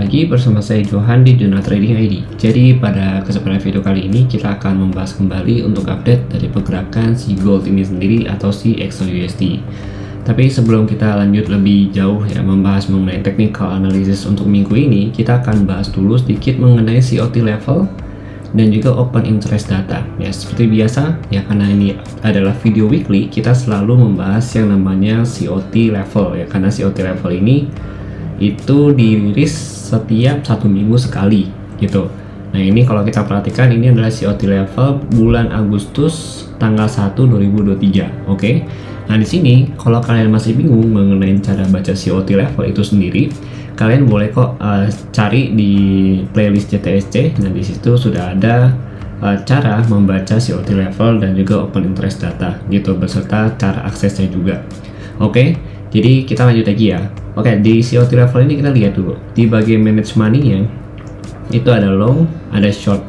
lagi bersama saya Johan di Jurnal Trading ID. Jadi pada kesempatan video kali ini kita akan membahas kembali untuk update dari pergerakan si gold ini sendiri atau si XAUUSD. Tapi sebelum kita lanjut lebih jauh ya membahas mengenai technical analysis untuk minggu ini, kita akan bahas dulu sedikit mengenai COT level dan juga open interest data. Ya seperti biasa ya, karena ini adalah video weekly, kita selalu membahas yang namanya COT level ya, karena COT level ini itu dirilis setiap 1 minggu sekali gitu. Nah ini kalau kita perhatikan, ini adalah COT level bulan Agustus tanggal 1 2023. Oke. Nah di sini kalau kalian masih bingung mengenai cara baca COT level itu sendiri, kalian boleh kok cari di playlist JTSC. Nah di situ sudah ada cara membaca COT level dan juga open interest data gitu, beserta cara aksesnya juga. Oke. Jadi kita lanjut lagi ya. Oke, di COT level ini kita lihat dulu. Di bagian manage money-nya itu ada long, ada short.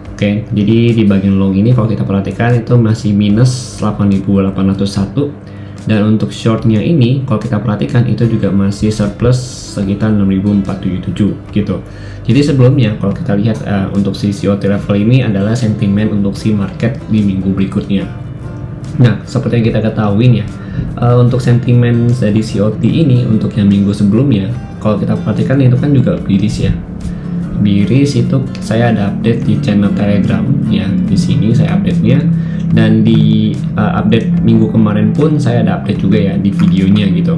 Oke, jadi di bagian long ini kalau kita perhatikan itu masih minus 8.801, dan untuk shortnya ini kalau kita perhatikan itu juga masih surplus sekitar 6.477 gitu. Jadi sebelumnya kalau kita lihat untuk si COT level ini adalah sentimen untuk si market di minggu berikutnya. Nah, seperti yang kita ketahui ya, untuk sentimen dari COT ini untuk yang minggu sebelumnya, kalau kita perhatikan itu kan juga bearish ya. Bearish itu saya ada update di channel Telegram ya, di sini saya update-nya, dan di update minggu kemarin pun saya ada update juga ya di videonya gitu.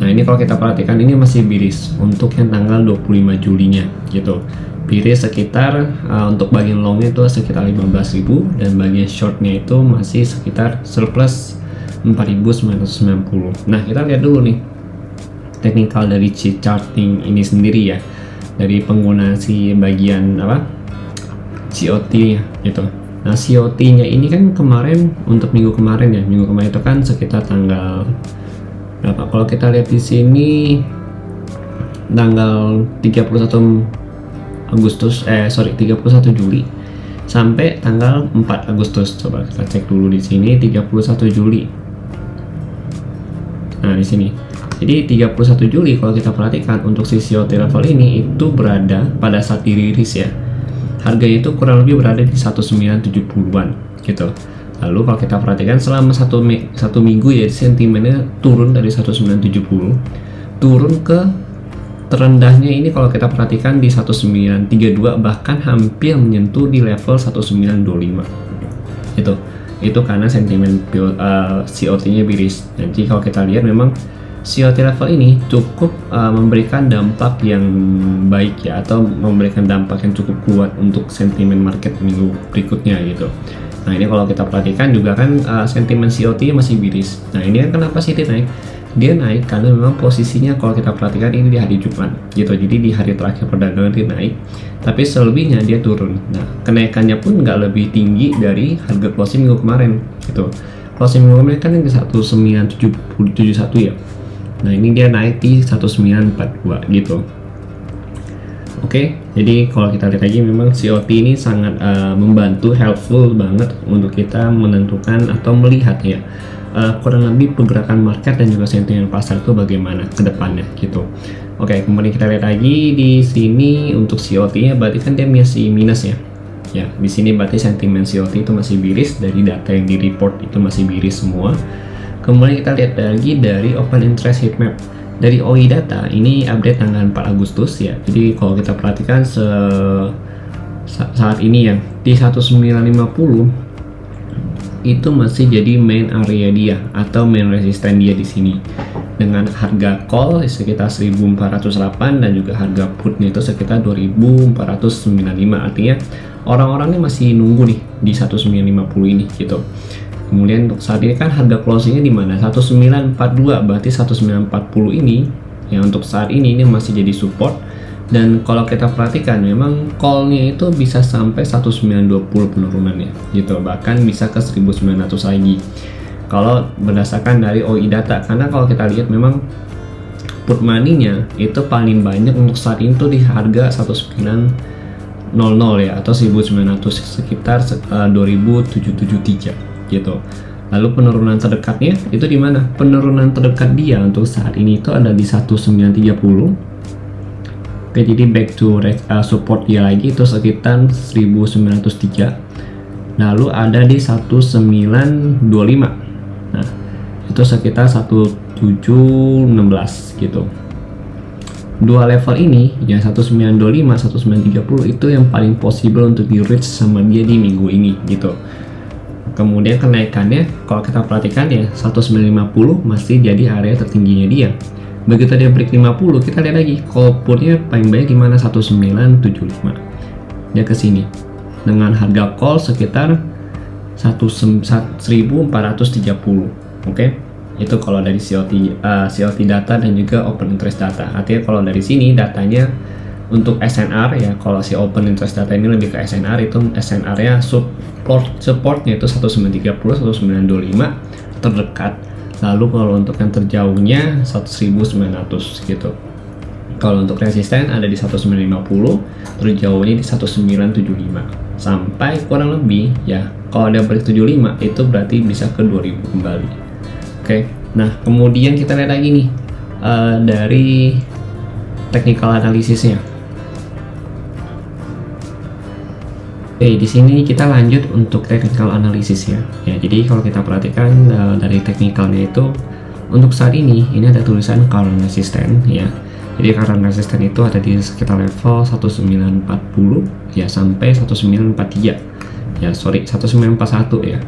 Nah, ini kalau kita perhatikan ini masih bearish untuk yang tanggal 25 Julinya gitu. Bearish sekitar untuk bagian longnya itu sekitar 15.000, dan bagian shortnya itu masih sekitar surplus 4.990. Nah kita lihat dulu nih teknikal dari charting ini sendiri ya, dari pengguna si bagian apa COT nya gitu. Nah COT nya ini kan kemarin untuk minggu kemarin ya, minggu kemarin itu kan sekitar tanggal berapa, kalau kita lihat di sini tanggal 31 Juli sampai tanggal 4 Agustus. Coba kita cek dulu di sini 31 Juli. Nah, di sini. Jadi 31 Juli kalau kita perhatikan untuk si COT level ini itu berada pada saat dirilis ya. Harganya itu kurang lebih berada di 1970-an gitu. Lalu kalau kita perhatikan selama satu minggu ya, sentimennya turun dari 1970 turun ke terendahnya ini kalau kita perhatikan di 1932, bahkan hampir menyentuh di level 1925 gitu. Itu karena sentimen COT-nya bearish. Jadi kalau kita lihat memang COT level ini cukup memberikan dampak yang baik ya, atau memberikan dampak yang cukup kuat untuk sentimen market minggu berikutnya gitu. Nah ini kalau kita perhatikan juga kan sentimen COT masih bearish. Nah ini kan kenapa sih dia naik? Dia naik karena memang posisinya kalau kita perhatikan ini di hari Jumat gitu. Jadi di hari terakhir perdagangan dia naik, tapi selebihnya dia turun. Nah kenaikannya pun nggak lebih tinggi dari harga closing minggu kemarin gitu. Closing minggu kemarin kan yang di 1971 ya. Nah ini dia naik di 1942 gitu. Oke, jadi kalau kita lihat lagi memang COT ini sangat membantu, helpful banget untuk kita menentukan atau melihat ya kurang lebih pergerakan market dan juga sentimen pasar itu bagaimana ke depannya gitu. Oke, kemudian kita lihat lagi di sini untuk COT-nya berarti kan dia masih minus ya. Ya, di sini berarti sentimen COT itu masih bearish, dari data yang di report itu masih bearish semua. Kemudian kita lihat lagi dari open interest heatmap. Dari OI data ini update tanggal 4 Agustus ya. Jadi kalau kita perhatikan saat ini ya di 1950 itu masih jadi main area dia atau main resisten dia di sini, dengan harga call sekitar 1408 dan juga harga putnya itu sekitar 2495. Artinya orang-orang ini masih nunggu nih di 1950 ini gitu. Kemudian untuk saat ini kan harga closingnya di mana 1942, berarti 1940 ini yang untuk saat ini masih jadi support. Dan kalau kita perhatikan memang call-nya itu bisa sampai 1920 penurunannya gitu, bahkan bisa ke 1900 lagi kalau berdasarkan dari OI data. Karena kalau kita lihat memang put money-nya itu paling banyak untuk saat ini tuh di harga 1900 ya, atau 1900, sekitar 2773 gitu. Lalu penurunan terdekatnya itu di mana? Penurunan terdekat dia untuk saat ini itu ada di 1930. Oke, jadi back to support dia lagi itu sekitar 1903. Lalu ada di 1925. Nah, itu sekitar 1716 gitu. Dua level ini ya 1925 1930 itu yang paling possible untuk di reach sama dia di minggu ini gitu. Kemudian kenaikannya kalau kita perhatikan ya 1950 masih jadi area tertingginya dia. Begitu dia break 50, kita lihat lagi call put-nya paling banyak di mana 1975. Dia ke sini dengan harga call sekitar 1430. Oke. Itu kalau dari COT data dan juga open interest data. Artinya kalau dari sini datanya untuk SNR ya, kalau si open interest data ini lebih ke SNR, itu SNR-nya supportnya itu 1930 1925 terdekat. Lalu kalau untuk yang terjauhnya 1900 gitu. Kalau untuk resisten ada di 1950, terjauhnya di 1975 sampai kurang lebih ya. Kalau ada break 75 itu berarti bisa ke 2000 kembali. Oke, nah kemudian kita lihat lagi nih dari technical analisisnya. Oke, di sini kita lanjut untuk technical analysis ya. Ya, jadi kalau kita perhatikan dari technicalnya itu untuk saat ini ada tulisan current resistance ya. Jadi current resistance itu ada di sekitar level 1940 ya sampai 1941 ya.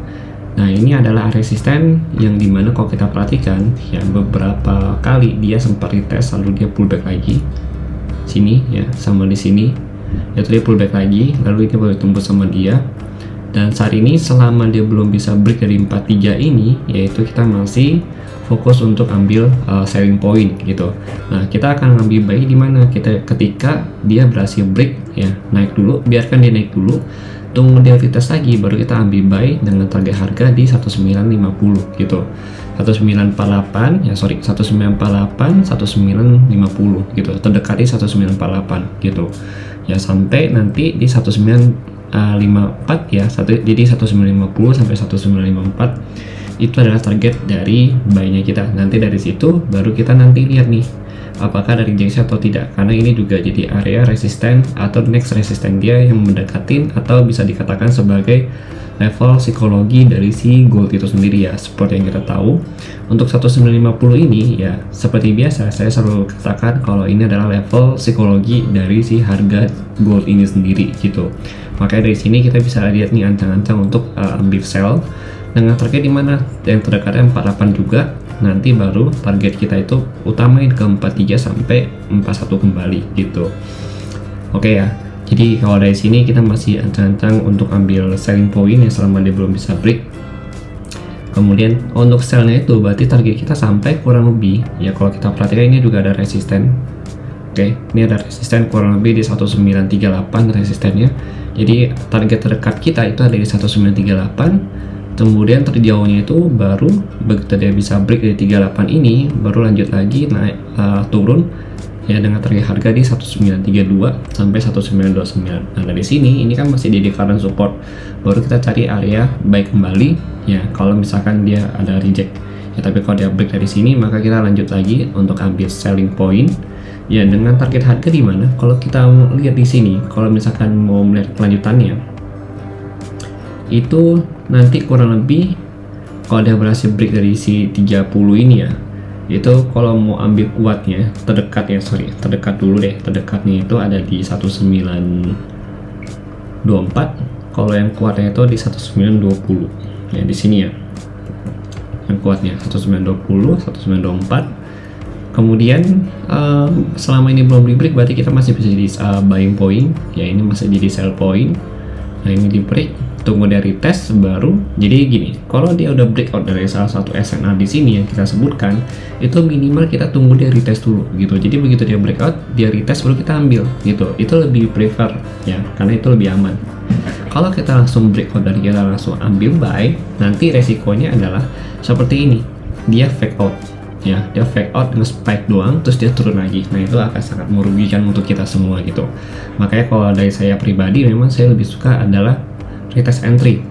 Nah, ini adalah resisten yang dimana kalau kita perhatikan ya beberapa kali dia sempat retest lalu dia pullback lagi sini ya, sama di sini yaitu dia pullback lagi lalu ini baru tembus sama dia. Dan saat ini selama dia belum bisa break dari 43 ini, yaitu kita masih fokus untuk ambil selling point gitu. Nah, kita akan ambil buy di mana kita ketika dia berhasil break ya, naik dulu, biarkan dia naik dulu, tunggu dia retest lagi baru kita ambil buy dengan target harga di 1950 gitu. 1948 ya, 1950 gitu, terdekat di 1948 gitu ya, sampai nanti di 1954 ya, jadi 1950 sampai 1954 itu adalah target dari buy-nya kita. Nanti dari situ baru kita nanti lihat nih apakah ada rejection atau tidak, karena ini juga jadi area resisten atau next resisten dia yang mendekatin atau bisa dikatakan sebagai level psikologi dari si gold itu sendiri ya. Seperti yang kita tahu untuk 1950 ini ya, seperti biasa saya selalu katakan kalau ini adalah level psikologi dari si harga gold ini sendiri gitu. Makanya dari sini kita bisa lihat nih ancang-ancang untuk ambil sell dengan target dimana yang terdekatnya 48 juga. Nanti baru target kita itu utamain ke 43 sampai 41 kembali gitu. Oke ya. Jadi kalau dari sini kita masih ancang-ancang untuk ambil selling point ya selama dia belum bisa break. Kemudian untuk sellnya itu berarti target kita sampai kurang lebih ya, kalau kita perhatikan ini juga ada resisten. Oke, ini ada resisten kurang lebih di 1938 resistennya. Jadi target terdekat kita itu ada di 1938. Kemudian terjauhnya itu baru begitu dia bisa break dari 38 ini baru lanjut lagi naik turun ya dengan target harga di 1932 sampai 1929. Nah, dari sini ini kan masih di current support. Baru kita cari area buy kembali ya kalau misalkan dia ada reject. Ya, tapi kalau dia break dari sini maka kita lanjut lagi untuk ambil selling point. Ya, dengan target harga di mana? Kalau kita lihat di sini, kalau misalkan mau melihat kelanjutannya itu nanti kurang lebih kalau dia berhasil break dari si 30 ini ya, itu kalau mau ambil kuatnya terdekat dulu deh, terdekatnya itu ada di 1924. Kalau yang kuatnya itu di 1920 ya, di sini ya yang kuatnya 1920 1924. Kemudian selama ini belum di break berarti kita masih bisa jadi buying point ya, ini masih jadi sell point. Nah, ini di break, tunggu dari tes baru. Jadi gini, kalau dia udah breakout dari salah satu SNR di sini yang kita sebutkan, itu minimal kita tunggu dia retest dulu gitu. Jadi begitu dia breakout, dia retest baru kita ambil gitu. Itu lebih prefer ya, karena itu lebih aman. Kalau kita langsung breakout dan kita langsung ambil buy, nanti resikonya adalah seperti ini, dia fake out ya, dia fake out nge-spike doang terus dia turun lagi. Nah, itu akan sangat merugikan untuk kita semua gitu. Makanya kalau dari saya pribadi memang saya lebih suka adalah retest entry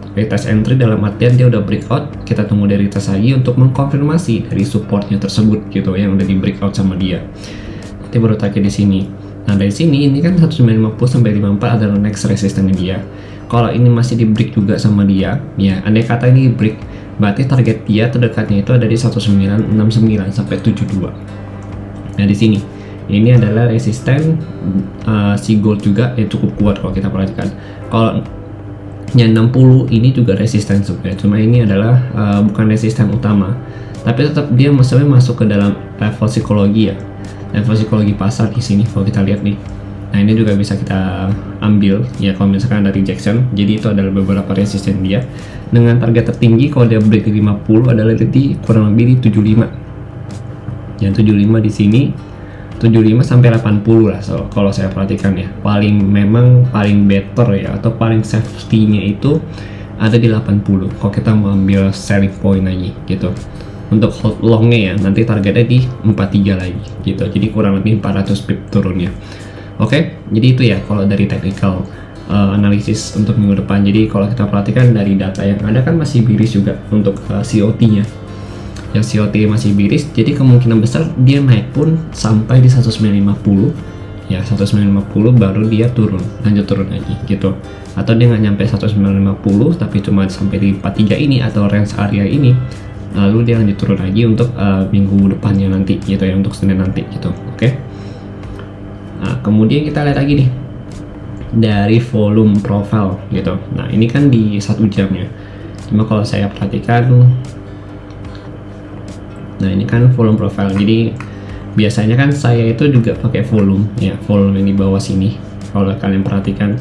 dalam artian dia udah breakout, kita tunggu dari retest lagi untuk mengkonfirmasi dari supportnya tersebut gitu yang udah di breakout sama dia. Nanti baru target di sini. Nah dari sini ini kan 1950 sampai 54 adalah next resistance dia. Kalau ini masih di break juga sama dia, ya andai kata ini break, berarti target dia terdekatnya itu ada di 1969 sampai 72. Nah di sini ini adalah resisten si gold juga cukup kuat kalau kita perhatikan. Kalau yang 60 ini juga resisten sebenarnya, cuma ini adalah bukan resisten utama, tapi tetap dia masuk ke dalam level psikologi ya, level psikologi pasar di sini kalau kita lihat nih. Nah ini juga bisa kita ambil ya kalau misalkan dari Jackson. Jadi itu adalah beberapa resisten dia dengan target tertinggi kalau dia break di 50 adalah di kurang lebih di 75. Yang 75 di sini 75 sampai 80 lah kalau saya perhatikan ya. Memang paling better ya atau paling safety-nya itu ada di 80 kalau kita mau ambil selling point lagi gitu. Untuk hold long-nya ya nanti targetnya di 43 lagi gitu. Jadi kurang lebih 400 pip turunnya. Oke, jadi itu ya kalau dari technical analisis untuk minggu depan. Jadi kalau kita perhatikan dari data yang ada kan masih biris juga untuk COT-nya. Yang COT masih biris, jadi kemungkinan besar dia naik pun sampai di 1950. Ya 1950 baru dia lanjut turun lagi gitu. Atau dia nggak nyampe 1950 tapi cuma sampai di 43 ini atau range area ini, lalu dia lanjut turun lagi untuk minggu depannya nanti gitu ya, untuk Senin nanti gitu. Oke. Nah, kemudian kita lihat lagi nih dari volume profile gitu. Nah ini kan di 1 jam ya. Cuma kalau saya perhatikan, nah ini kan volume profile. Jadi biasanya kan saya itu juga pakai volume ya, volume yang di bawah sini. Kalau kalian perhatikan,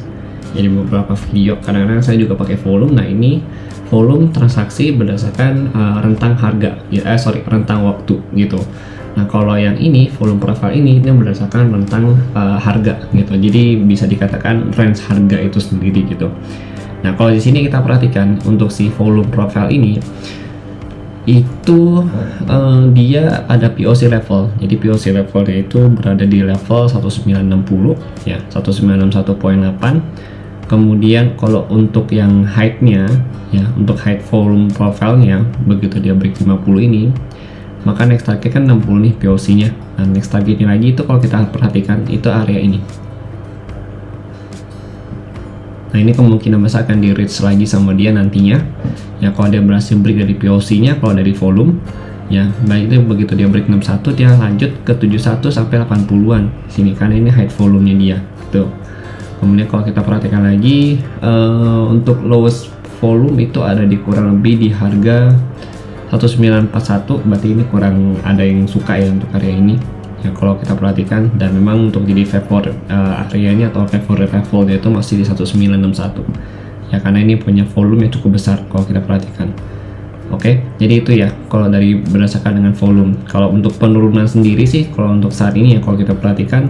jadi beberapa video kadang-kadang saya juga pakai volume. Nah ini volume transaksi berdasarkan rentang harga ya, rentang waktu gitu. Nah kalau yang ini volume profile ini berdasarkan rentang harga gitu. Jadi bisa dikatakan range harga itu sendiri gitu. Nah kalau di sini kita perhatikan untuk si volume profile ini itu dia ada POC level. Jadi POC levelnya itu berada di level 1960 ya, 1961.8. Kemudian kalau untuk yang height-nya ya, untuk height volume profile-nya begitu dia break 50 ini, maka next target kan 60 nih POC-nya. Nah, next targetnya lagi itu kalau kita perhatikan itu area ini. Nah, ini kemungkinan besar akan di reach lagi sama dia nantinya. Ya, kalau dia berhasil break dari POC-nya, kalau dari volume, ya, baik itu begitu dia break 61 dia lanjut ke 71 sampai 80-an. Sini kan ini height volume-nya dia. Tuh. Kemudian kalau kita perhatikan lagi untuk lowest volume itu ada di kurang lebih di harga 1941, berarti ini kurang ada yang suka ya untuk area ini ya kalau kita perhatikan. Dan memang untuk jadi favor areanya atau favorite levelnya itu masih di 1961 ya, karena ini punya volume yang cukup besar kalau kita perhatikan. Oke, jadi itu ya kalau dari berdasarkan dengan volume. Kalau untuk penurunan sendiri sih kalau untuk saat ini ya kalau kita perhatikan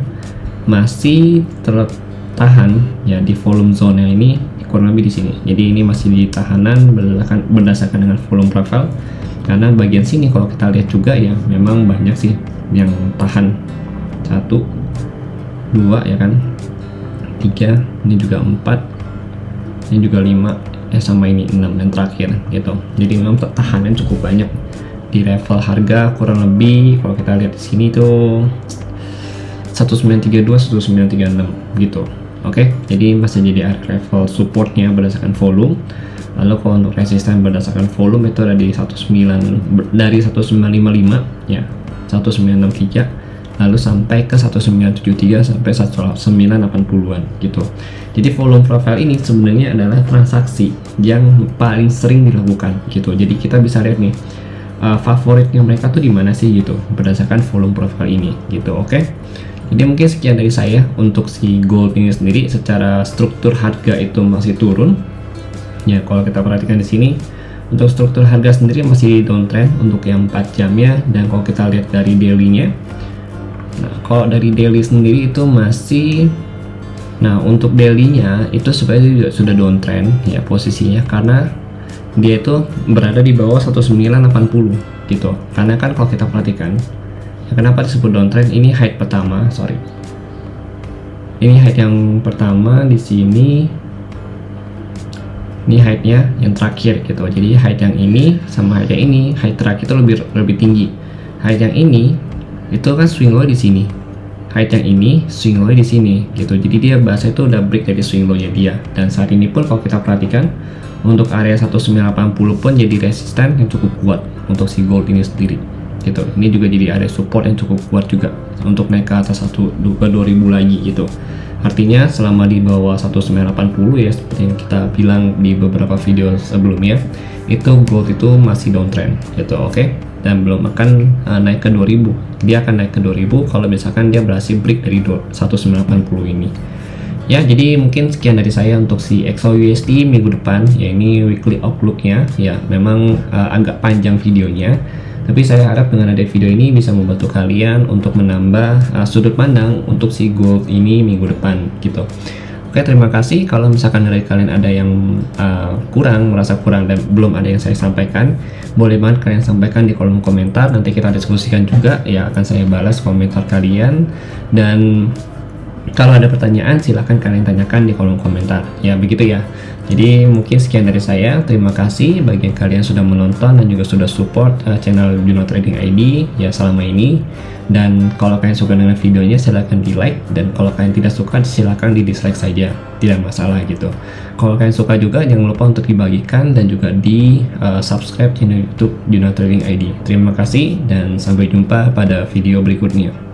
masih tertahan ya di volume zone yang ini kurang lebih di sini. Jadi ini masih di tahanan berdasarkan dengan volume profile. Karena bagian sini kalau kita lihat juga ya memang banyak sih yang tahan 1, 2 ya kan, 3, ini juga 4, ini juga 5 sama ini 6 dan terakhir gitu. Jadi memang tahanan cukup banyak di level harga kurang lebih kalau kita lihat di sini tuh 1932 1936 gitu. Oke, jadi masih jadi level supportnya berdasarkan volume. Lalu kalau untuk resisten berdasarkan volume itu ada di 1955 ya, 1963, lalu sampai ke 1973 sampai 1980-an gitu. Jadi volume profile ini sebenarnya adalah transaksi yang paling sering dilakukan gitu. Jadi kita bisa lihat nih favoritnya mereka tuh di mana sih gitu berdasarkan volume profile ini gitu. Oke. Jadi mungkin sekian dari saya untuk si gold ini sendiri. Secara struktur harga itu masih turun. Ya, kalau kita perhatikan di sini untuk struktur harga sendiri masih downtrend untuk yang 4 jamnya. Dan kalau kita lihat dari daily-nya, nah kalau dari daily sendiri itu masih, nah untuk daily-nya itu sebenarnya juga sudah downtrend ya posisinya, karena dia itu berada di bawah 1980 gitu. Karena kan kalau kita perhatikan ya, kenapa disebut downtrend, ini height pertama, ini height yang pertama di sini. Ini height-nya yang terakhir gitu. Jadi height yang ini sama height yang ini, height terakhir itu lebih tinggi. Height yang ini itu kan swing low di sini height yang ini, swing low di sini gitu. Jadi dia bahasa itu udah break dari swing low-nya dia. Dan saat ini pun kalau kita perhatikan untuk area 1980 pun jadi resisten yang cukup kuat untuk si gold ini sendiri gitu. Ini juga jadi area support yang cukup kuat juga untuk naik ke atas 2000 lagi gitu. Artinya selama di bawah 1980 ya, seperti yang kita bilang di beberapa video sebelumnya, itu gold itu masih downtrend gitu, oke? Dan belum akan naik ke 2000. Dia akan naik ke 2000 kalau misalkan dia berhasil break dari 1980 ini. Ya, jadi mungkin sekian dari saya untuk si XAUUSD minggu depan. Ya, ini weekly outlook-nya. Ya, memang agak panjang videonya. Tapi saya harap dengan ada video ini bisa membantu kalian untuk menambah sudut pandang untuk si gold ini minggu depan gitu. Oke, terima kasih. Kalau misalkan dari kalian ada yang merasa kurang dan belum ada yang saya sampaikan, boleh banget kalian sampaikan di kolom komentar. Nanti kita diskusikan juga, ya akan saya balas komentar kalian. Dan kalau ada pertanyaan silahkan kalian tanyakan di kolom komentar. Ya begitu ya. Jadi mungkin sekian dari saya. Terima kasih bagi yang kalian sudah menonton dan juga sudah support channel Juno Trading ID ya selama ini. Dan kalau kalian suka dengan videonya silahkan di like, dan kalau kalian tidak suka silahkan di dislike saja, tidak masalah gitu. Kalau kalian suka juga jangan lupa untuk dibagikan dan juga di subscribe channel YouTube Juno Trading ID. Terima kasih dan sampai jumpa pada video berikutnya.